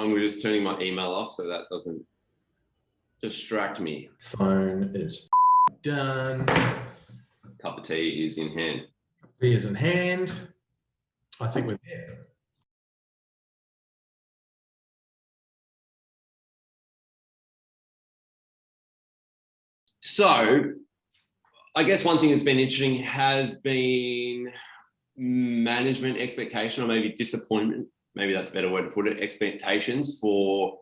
We're just turning my email off so that doesn't distract me. Phone is done. Cup of tea is in hand. Tea is in hand. I think we're there. So I guess one thing that's been interesting has been management expectation, or maybe disappointment. Maybe that's a better word to put it. Expectations for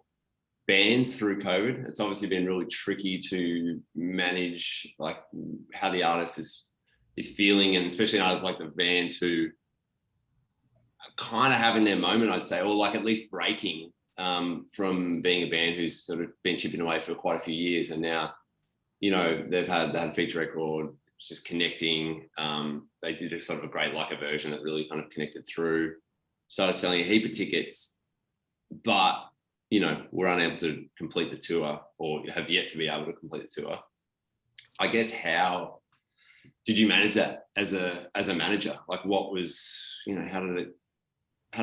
bands through COVID. It's obviously been really tricky to manage like how the artist is feeling, and especially artists like the VANNS who are kind of having their moment, I'd say, or like at least breaking from being a band who's sort of been chipping away for quite a few years, and now, you know, they had a feature record, it's just connecting. They did a sort of a great Leica version that really kind of connected through, started selling a heap of tickets, but, you know, we're unable to complete the tour, or have yet to be able to complete the tour. I guess, how did you manage that as a manager? Like, what was, you know, how did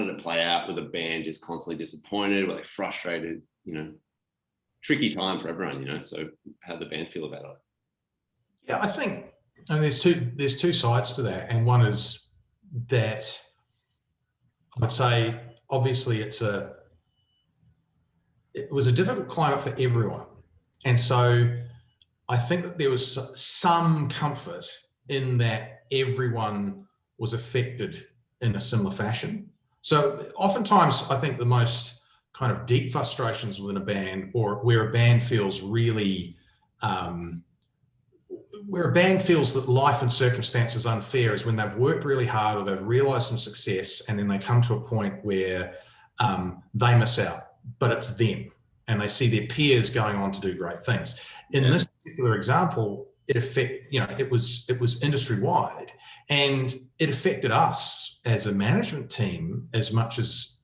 it play out with a band just constantly disappointed? Were they frustrated? You know, tricky time for everyone, you know. So how did the band feel about it? Yeah, I think, I mean, there's two sides to that, and one is that I would say obviously it was a difficult climate for everyone, and so I think that there was some comfort in that everyone was affected in a similar fashion. So oftentimes I think the most kind of deep frustrations within a band, or where a band feels really, where a band feels that life and circumstance is unfair, is when they've worked really hard or they've realized some success, and then they come to a point where they miss out, but it's them, and they see their peers going on to do great things. In this particular example, it was industry wide, and it affected us as a management team as much as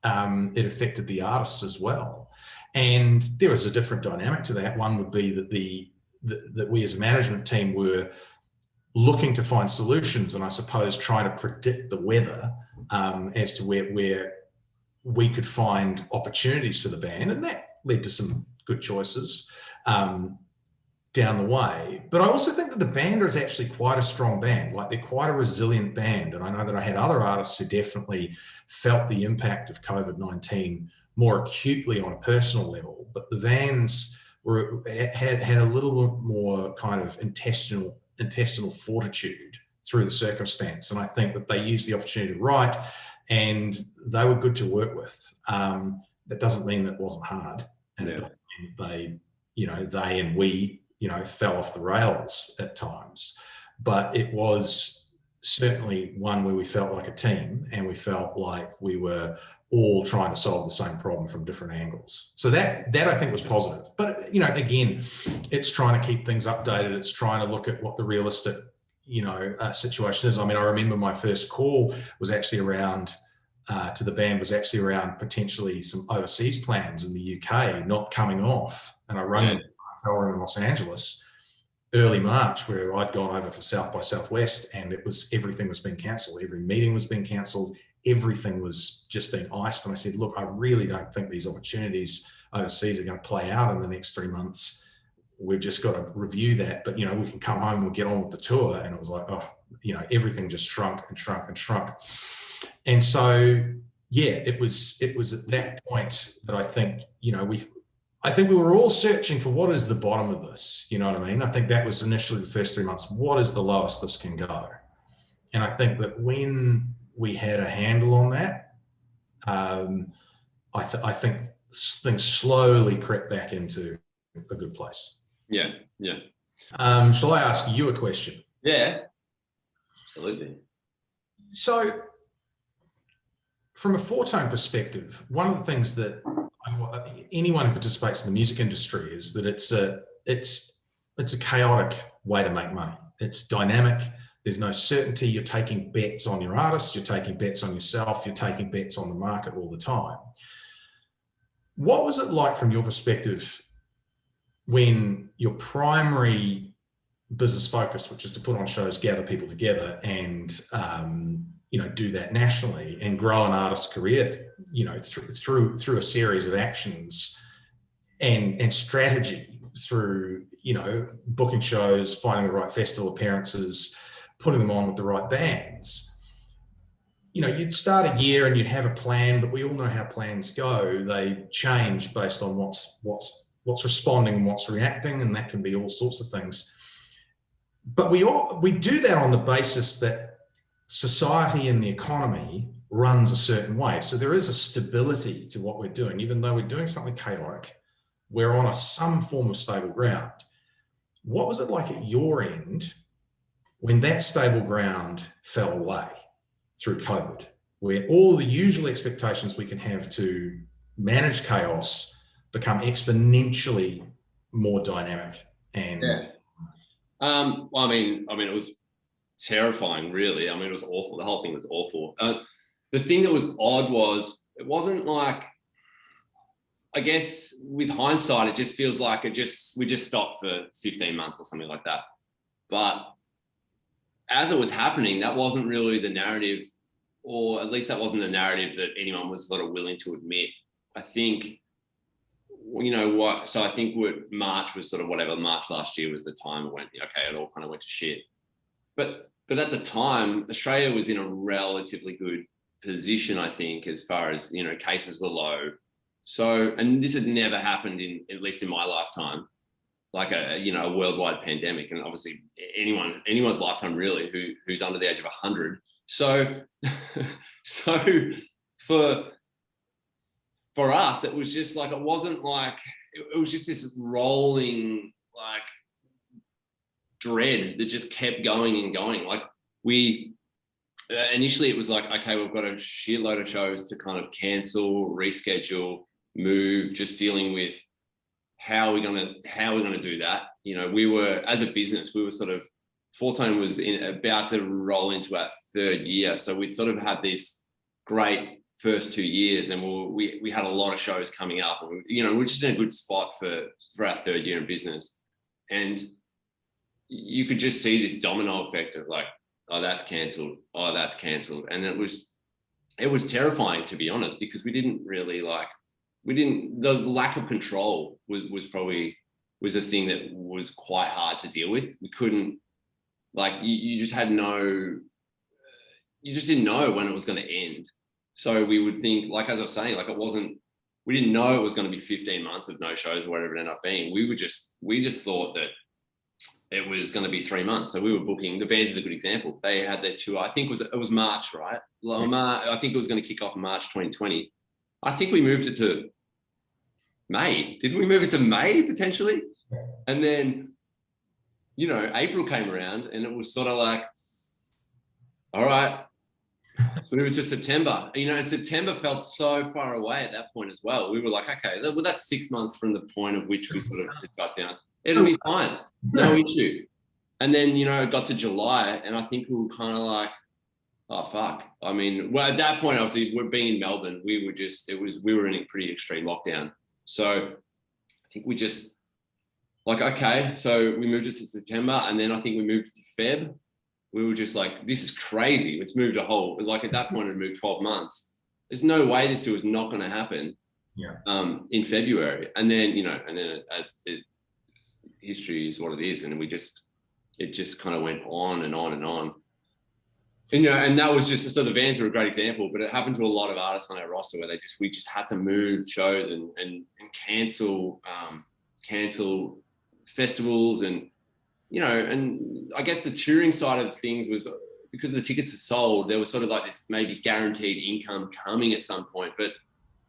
it affected the artists as well. And there was a different dynamic to that. One would be that we as a management team were looking to find solutions, and I suppose trying to predict the weather as to where we could find opportunities for the band, and that led to some good choices down the way. But I also think that the band is actually quite a strong band. Like, they're quite a resilient band. And I know that I had other artists who definitely felt the impact of COVID-19 more acutely on a personal level, but the VANNS had a little bit more kind of intestinal fortitude through the circumstance. And I think that they used the opportunity to write, and they were good to work with. That doesn't mean that it wasn't hard, and it doesn't mean they and we, fell off the rails at times, but it was certainly one where we felt like a team, and we felt like we were all trying to solve the same problem from different angles. So that I think was positive. But, again, it's trying to keep things updated. It's trying to look at what the realistic, situation is. I mean, I remember my first call was actually around to the band was actually around potentially some overseas plans in the UK not coming off. And I rang them in a hotel room in Los Angeles early March, where I'd gone over for South by Southwest, and everything was being cancelled. Every meeting was being cancelled. Everything was just being iced. And I said, look, I really don't think these opportunities overseas are going to play out in the next 3 months. We've just got to review that. But, we can come home and we'll get on with the tour. And it was like, everything just shrunk and shrunk and shrunk. And so, it was at that point that I think, we were all searching for what is the bottom of this. You know what I mean? I think that was initially the first 3 months. What is the lowest this can go? And I think that when we had a handle on that, I think things slowly crept back into a good place. Yeah. Shall I ask you a question? Yeah, absolutely. So, from a four-tone perspective, one of the things that anyone who participates in the music industry is that it's a chaotic way to make money. It's dynamic. There's no certainty. You're taking bets on your artists. You're taking bets on yourself. You're taking bets on the market all the time. What was it like from your perspective when your primary business focus, which is to put on shows, gather people together, and do that nationally and grow an artist's career through a series of actions and strategy through, booking shows, finding the right festival appearances, putting them on with the right bands. You'd start a year and you'd have a plan, but we all know how plans go. They change based on what's responding and what's reacting, and that can be all sorts of things. But we do that on the basis that society and the economy runs a certain way. So there is a stability to what we're doing, even though we're doing something chaotic. We're on some form of stable ground. What was it like at your end when that stable ground fell away through COVID, where all the usual expectations we can have to manage chaos become exponentially more dynamic? And well, I mean, it was terrifying, really. I mean, it was awful. The whole thing was awful. The thing that was odd was it wasn't like, I guess with hindsight, it just feels like we just stopped for 15 months or something like that. But as it was happening, that wasn't really the narrative, or at least that wasn't the narrative that anyone was sort of willing to admit. I think, so I think March was sort of whatever, March last year was the time it went, okay, it all kind of went to shit. But at the time, Australia was in a relatively good position, I think, as far as, cases were low. So, and this had never happened at least in my lifetime, like a worldwide pandemic, and obviously anyone's lifetime really who's under the age of 100. So for us, it was just like, it wasn't like, it was just this rolling like dread that just kept going and going. Like initially it was like, okay, we've got a shitload of shows to kind of cancel, reschedule, move, just dealing with how are we going to do that. We were, as a business, we were sort of, Fortune was about to roll into our third year. So we'd sort of had this great first 2 years, and we had a lot of shows coming up, and we're just in a good spot for our third year in business. And you could just see this domino effect of like, oh, that's cancelled. Oh, that's cancelled. And it was terrifying, to be honest, because the lack of control was a thing that was quite hard to deal with. We couldn't, like, you just didn't know when it was going to end. So we would think, like, as I was saying, like, we didn't know it was going to be 15 months of no shows or whatever it ended up being. We just thought that it was going to be 3 months. So we were booking, the VANNS is a good example. They had their tour, I think it was March, right? I think it was going to kick off in March 2020. I think we moved it to May. Didn't we move it to May potentially? And then, April came around and it was sort of like, all right, let's move it to September. And September felt so far away at that point as well. We were like, okay, well, that's 6 months from the point of which we sort of got down. It'll be fine. No issue. And then, it got to July and I think we were kind of like, oh, fuck. I mean, well, at that point, obviously, we're being in Melbourne. We were in a pretty extreme lockdown. So I think we just like, okay, so we moved it to September, and then I think we moved it to Feb. We were just like, this is crazy. It's moved at that point, it moved 12 months. There's no way this tour is not going to happen in February. And then, history is what it is. And it just kind of went on and on and on. And that was just, so the VANNS are a great example, but it happened to a lot of artists on our roster where we just had to move shows and cancel festivals. And, and I guess the touring side of things was, because the tickets are sold, there was sort of like this maybe guaranteed income coming at some point. But,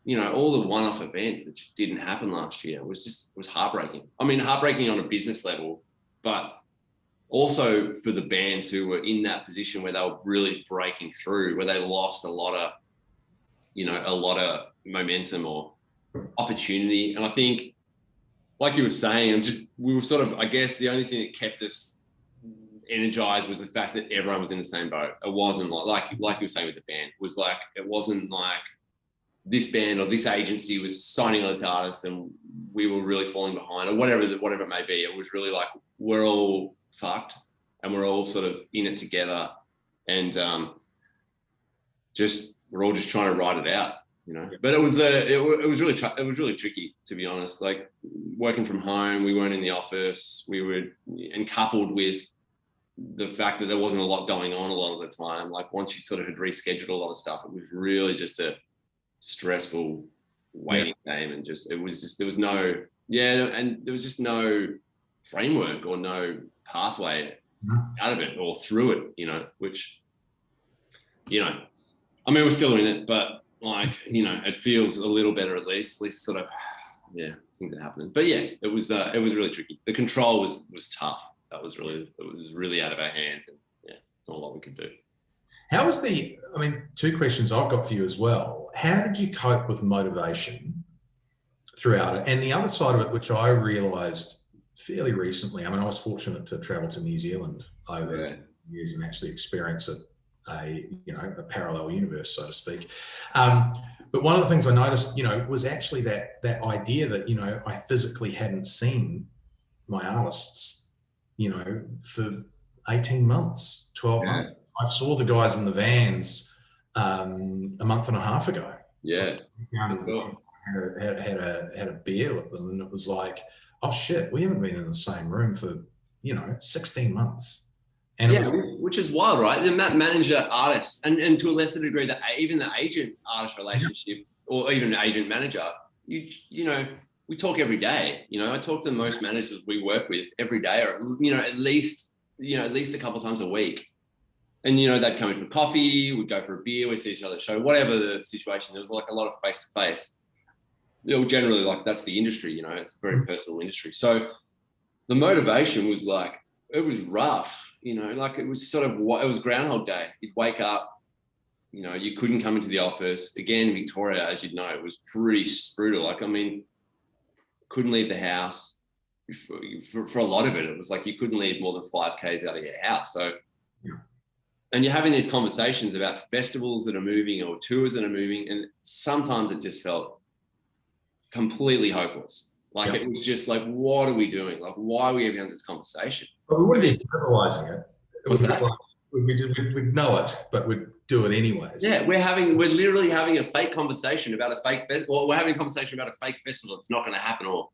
all the one-off events that just didn't happen last year was heartbreaking. I mean, heartbreaking on a business level, but also for the bands who were in that position where they were really breaking through, where they lost a lot of momentum or opportunity. And I think, like you were saying, we were sort of, I guess the only thing that kept us energized was the fact that everyone was in the same boat. It wasn't like you were saying with the band, it wasn't like this band or this agency was signing all these artists and we were really falling behind, or whatever it may be. It was really like, we're all fucked and we're all sort of in it together, and we're all just trying to ride it out. But it was really tricky, to be honest. Like working from home, we weren't in the office. And coupled with the fact that there wasn't a lot going on a lot of the time. Like once you sort of had rescheduled a lot of stuff, it was really just a stressful waiting game, and there was just no framework or no pathway out of it or through it, which, I mean, we're still in it, but like, it feels a little better at least sort of, things are happening. But yeah, it was really tricky. The control was tough. It was really out of our hands, and there's not a lot we could do. How was two questions I've got for you as well. How did you cope with motivation throughout it? And the other side of it, which I realised fairly recently, I mean, I was fortunate to travel to New Zealand over years and actually experience a parallel universe, so to speak. But one of the things I noticed, was actually that idea that, I physically hadn't seen my artists, for 18 months, 12 months. I saw the guys in the VANNS a month and a half ago. Yeah. Had a beer with them, and it was like, oh shit, we haven't been in the same room for 16 months. And which is wild, right? The manager artist, and to a lesser degree, even the agent artist relationship, or even agent manager, we talk every day. I talk to most managers we work with every day, or at least a couple of times a week. And they'd come in for coffee, we'd go for a beer, we'd see each other at the show, whatever the situation. There was like a lot of face to face. Generally, like that's the industry. It's a very personal industry. So the motivation was like, it was rough. Like it was it was Groundhog Day. You'd wake up, you couldn't come into the office. Again, Victoria, as you'd know, it was pretty brutal. Like, I mean, couldn't leave the house. For a lot of it, it was like you couldn't leave more than 5 Ks out of your house. So, and you're having these conversations about festivals that are moving or tours that are moving, and sometimes it just felt completely hopeless. Like it was just like, what are we doing? Like, why are we even having this conversation? But we wouldn't be verbalizing it. It was like we'd know it, but we'd do it anyways. Yeah, we're literally having a fake conversation about a fake festival, or we're having a conversation about a fake festival that's not going to happen, or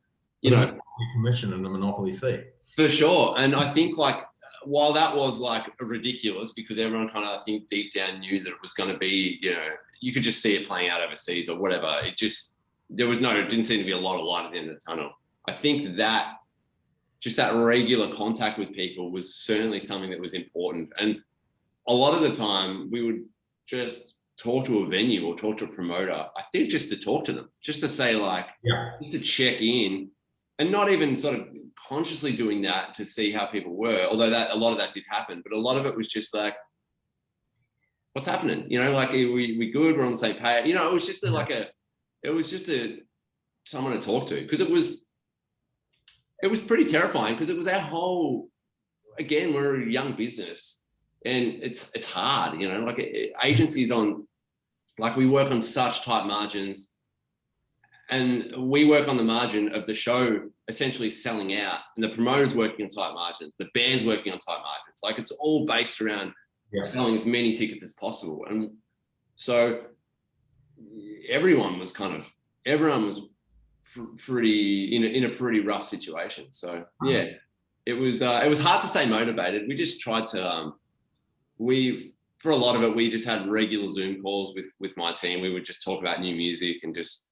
a commission and a monopoly fee. For sure. And I think like, while that was like ridiculous, because everyone kind of, I think deep down knew that it was going to be, you could just see it playing out overseas or whatever. It didn't seem to be a lot of light at the end of the tunnel. I think that just that regular contact with people was certainly something that was important. And a lot of the time we would just talk to a venue or talk to a promoter, I think just to talk to them, just to say like, just to check in, and not even sort of consciously doing that to see how people were, although a lot of that did happen, but a lot of it was just like, what's happening? Like, we good, we're on the same page. It was just someone to talk to, because it was pretty terrifying, because it was our whole, again, we're a young business, and it's hard, like agencies we work on such tight margins, and we work on the margin of the show essentially selling out, and the promoter's working on tight margins, the band's working on tight margins. Like, it's all based around selling as many tickets as possible. And so everyone was pretty in a pretty rough situation. So it was hard to stay motivated. We just tried to for a lot of it, we just had regular Zoom calls with my team. We would just talk about new music and just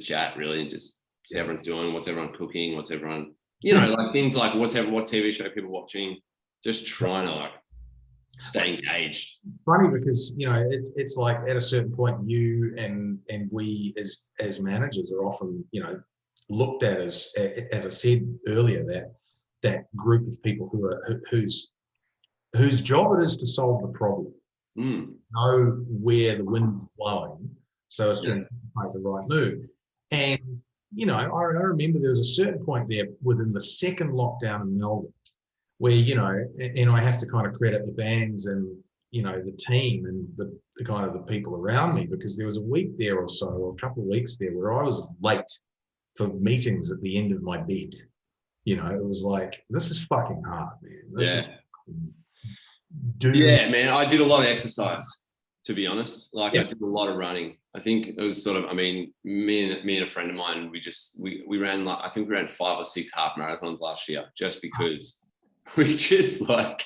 chat, really, and just see everyone's doing, what's everyone cooking, what's everyone, like things like what TV show people watching, just trying to like stay engaged. It's funny because it's like at a certain point, you and we as managers are often looked at as I said earlier, that group of people whose job it is to solve the problem, know where the wind is blowing, so as to anticipate the right move. And I remember there was a certain point there within the second lockdown in Melbourne where, and I have to kind of credit the bands and, the team and the kind of the people around me, because there was a week there or so, or a couple of weeks there, where I was late for meetings at the end of my bed. It was like, this is fucking hard, man. Man, I did a lot of exercise. to be honest. Like Yeah. I did a lot of running. I think it was sort of, I mean, me and a friend of mine, we ran like, I think we ran 5 or 6 half marathons last year, just because we just like.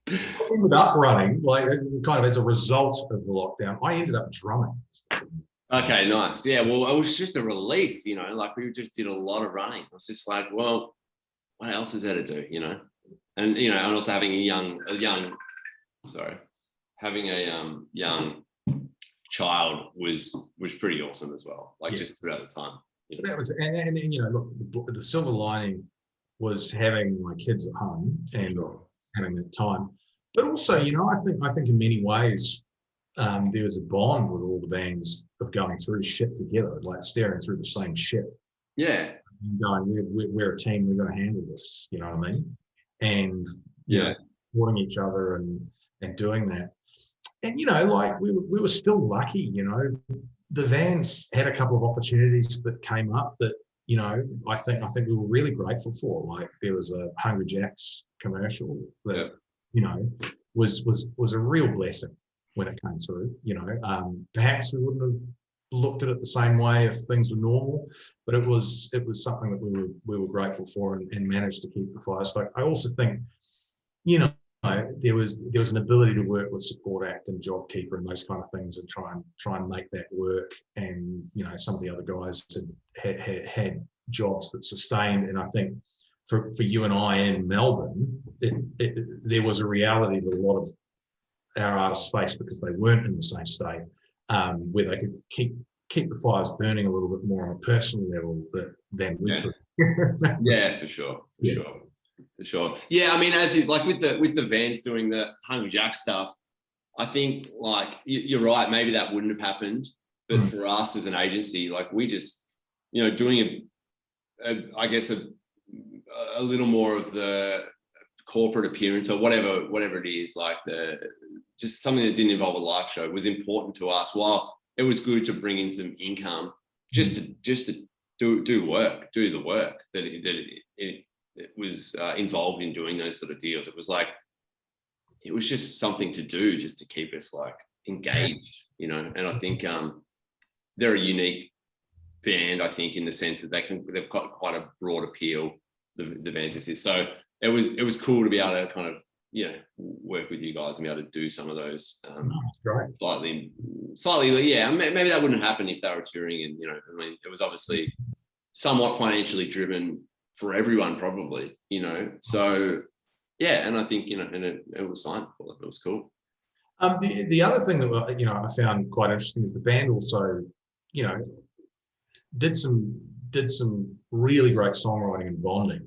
I ended up running, like kind of as a result of the lockdown. I ended up drumming. Okay, nice. Yeah, well, it was just a release, you know, like we just did a lot of running. I was just like, well, what else is there to do, you know? And, you know, and also having having a young child was pretty awesome as well. Like just throughout the time. You know? That was, and you know, look, the silver lining was having my kids at home and having that time. But also, you know, I think in many ways, there was a bond with all the bands of going through shit together, like staring through the same shit. Yeah. And going, we're a team, we're going to handle this, you know what I mean? And you know, supporting each other and doing that. And you know, like we were still lucky, you know. The VANNS had a couple of opportunities that came up that, you know, I think we were really grateful for. Like there was a Hungry Jack's commercial that, you know, was a real blessing when it came through. You know, perhaps we wouldn't have looked at it the same way if things were normal, but it was something that we were grateful for and managed to keep the fire stoked. I also think, you know, there was an ability to work with Support Act and JobKeeper and those kind of things and try and make that work. And you know, some of the other guys had jobs that sustained. And I think for you and I in Melbourne, there was a reality that a lot of our artists faced because they weren't in the same state, where they could keep the fires burning a little bit more on a personal level than we could. Yeah, for sure. For sure. Yeah, I mean, as you, like with the VANNS doing the Hungry Jack stuff, I think like you're right. Maybe that wouldn't have happened, but for us as an agency, like we just, you know, doing I guess a little more of the corporate appearance or whatever it is, like just something that didn't involve a live show was important to us. While it was good to bring in some income, just to do the work that it was involved in doing those sort of deals. It was just something to do just to keep us like engaged, you know. And I think they're a unique band, I think, in the sense that they've got quite a broad appeal, the VANNS is. So it was cool to be able to kind of, you know, work with you guys and be able to do some of those slightly, yeah. Maybe that wouldn't happen if they were touring, and you know, I mean, it was obviously somewhat financially driven for everyone, probably, you know. So yeah, and I think, you know, and it was fine. It was cool. The other thing that, you know, I found quite interesting is the band also, you know, did some really great songwriting and bonding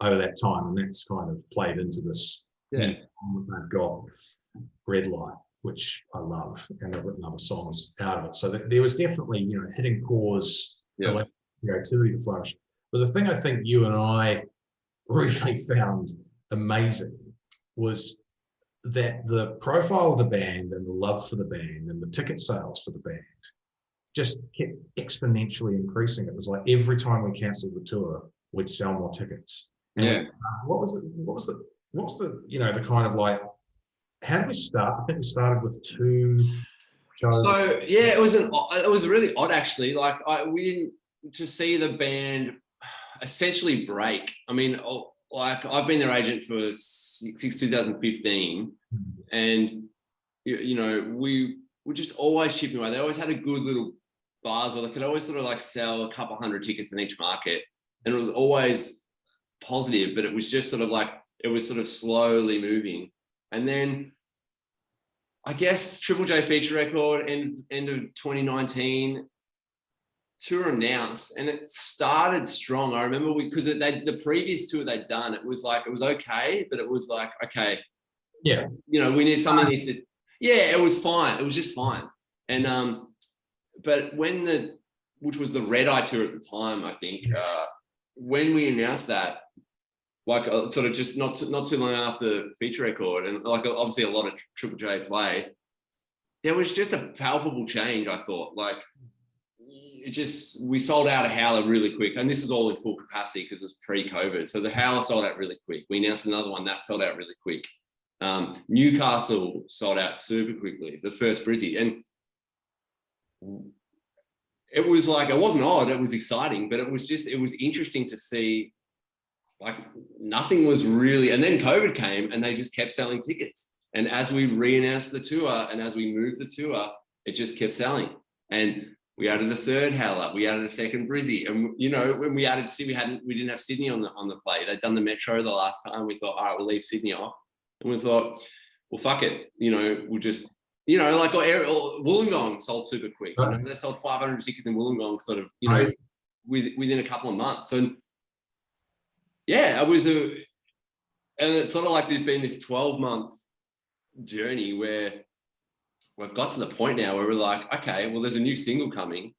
over that time, and that's kind of played into this. They've got Red Light, which I love, and they've written other songs out of it. So there was definitely, you know, hitting pause, creativity to flourish. But the thing I think you and I really found amazing was that the profile of the band and the love for the band and the ticket sales for the band just kept exponentially increasing. It was like every time we cancelled the tour, we'd sell more tickets. And what was the you know, the kind of like, how did we start? I think we started with 2 shows. So yeah, it was really odd actually. Like we didn't, to see the band essentially break. I mean, like I've been their agent for since 2015, and you know, we were just always chipping away. They always had a good little buzz, or they could always sort of like sell a couple hundred tickets in each market, and it was always positive. But it was just sort of like, it was sort of slowly moving. And then I guess Triple J feature record end of 2019. Tour announced, and it started strong. I remember because the previous tour they'd done, it was like, it was okay, but it was like, okay, yeah, you know, we need something needs to, yeah, it was fine. It was just fine. And but which was the Red Eye tour at the time, I think, when we announced that, like sort of just not too long after the feature record, and like obviously a lot of Triple J play, there was just a palpable change. I thought, like, we sold out a Howler really quick, and this was all in full capacity because it was pre-COVID. So the Howler sold out really quick. We announced another one that sold out really quick. Newcastle sold out super quickly, the first Brizzy. And it was like, it wasn't odd, it was exciting, but it was interesting to see, like, nothing was really, and then COVID came and they just kept selling tickets. And as we re-announced the tour and as we moved the tour, it just kept selling. And we added the third Howler, we added a second Brizzy. And, you know, when we added Sydney, we didn't have Sydney on the play. They'd done the Metro the last time. We thought, all right, we'll leave Sydney off. And we thought, well, fuck it. You know, we'll just, you know, like Wollongong sold super quick. You know, they sold 500 tickets in Wollongong sort of, you know, within a couple of months. So yeah, and it's sort of like there's been this 12-month journey where we've got to the point now where we're like, okay, well, there's a new single coming.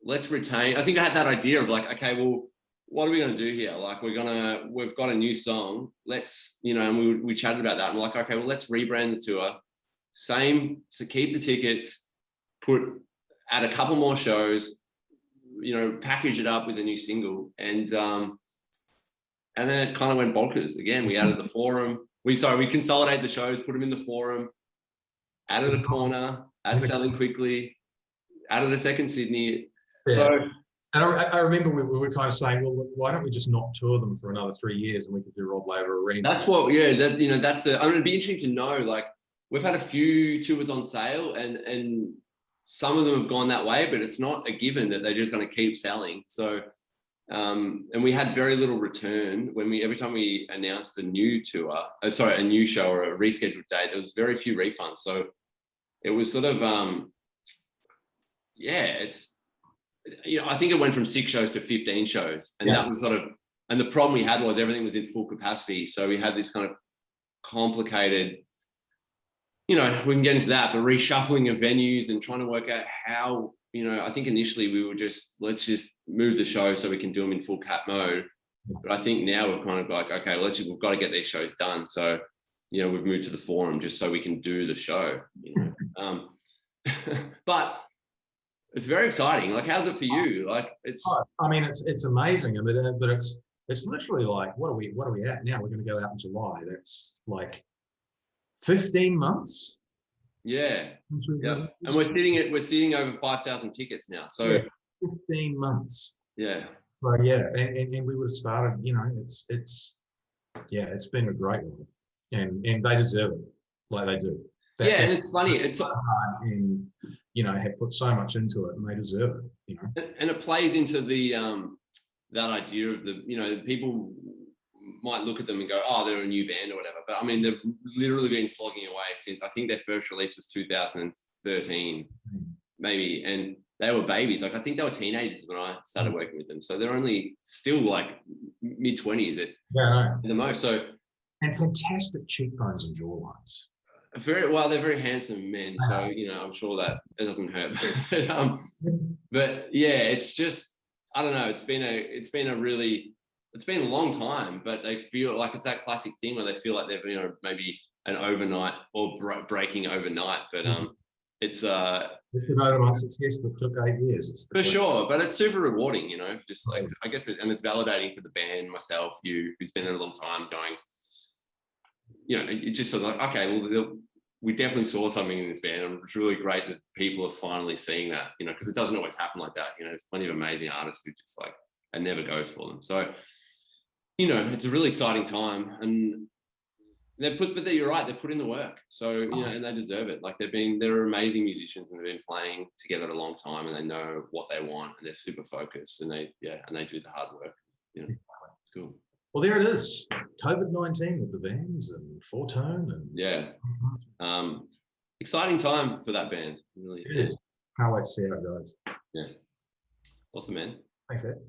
let's retain. I think I had that idea of like, okay, well, what are we going to do here? Like, we've got a new song. Let's, you know, and we chatted about that. And we're like, okay, well, let's rebrand the tour. So keep the tickets, add a couple more shows, you know, package it up with a new single. And then it kind of went bonkers. Again, we added the forum. We consolidate the shows, put them in the forum, added a corner, added selling quickly, added a second Sydney. Yeah. So, and I remember we were kind of saying, well, why don't we just not tour them for another 3 years and we could do Rod Laver Arena? That's what, yeah, that, you know, that's I mean, it'd be interesting to know, like, we've had a few tours on sale and some of them have gone that way, but it's not a given that they're just going to keep selling. So, and we had very little return every time we announced a new tour, a new show or a rescheduled date, there was very few refunds. So it was sort of, it's, you know, I think it went from 6 shows to 15 shows. And that was sort of, and the problem we had was everything was in full capacity. So we had this kind of complicated, you know, we can get into that, but reshuffling of venues and trying to work out how, you know, I think initially we were let's just move the show so we can do them in full cap mode. But I think now we're kind of like, okay, we've got to get these shows done. So, you know, we've moved to the forum just so we can do the show, you know. But it's very exciting. Like, how's it for you? Like, it's. I mean, it's amazing. I mean, but it's literally like, what are we at now? We're going to go out in July. That's like 15 months. Yeah. And we're sitting over 5,000 tickets now. So 15 months. Yeah. Well, yeah, and we would have started. You know, it's been a great one, and they deserve it, like they do. And it's funny. It's so hard, and you know, have put so much into it, and they deserve it. You know, and it plays into the that idea of the, you know, people might look at them and go, oh, they're a new band or whatever. But I mean, they've literally been slogging away since, I think their first release was 2013, maybe. And they were babies. Like, I think they were teenagers when I started working with them. So they're only still like mid-20s at the most. So, and fantastic cheekbones and jawlines. They're very handsome men. So, you know, I'm sure that it doesn't hurt. But yeah, it's just, I don't know. It's been a long time, but they feel like it's that classic thing where they feel like they've, you know, maybe an overnight or breaking overnight. But it's an overnight success that took 8 years. For sure, but it's super rewarding, you know. Just like, I guess, and it's validating for the band, myself, you, who's been in a long time, going, you know, it just sort of like, okay, well, we definitely saw something in this band, and it's really great that people are finally seeing that, you know, because it doesn't always happen like that. You know, there's plenty of amazing artists who just like, it never goes for them. So, you know, it's a really exciting time, and but you're right, they've put in the work. So, you know, and they deserve it. Like, they're amazing musicians, and they've been playing together a long time, and they know what they want, and they're super focused, and they do the hard work. You know, it's cool. Well, there it is. COVID-19 with the VANNS and Fortone and exciting time for that band. Really, it is. Can't wait to see how it goes. Yeah, awesome, man. Thanks, Ed.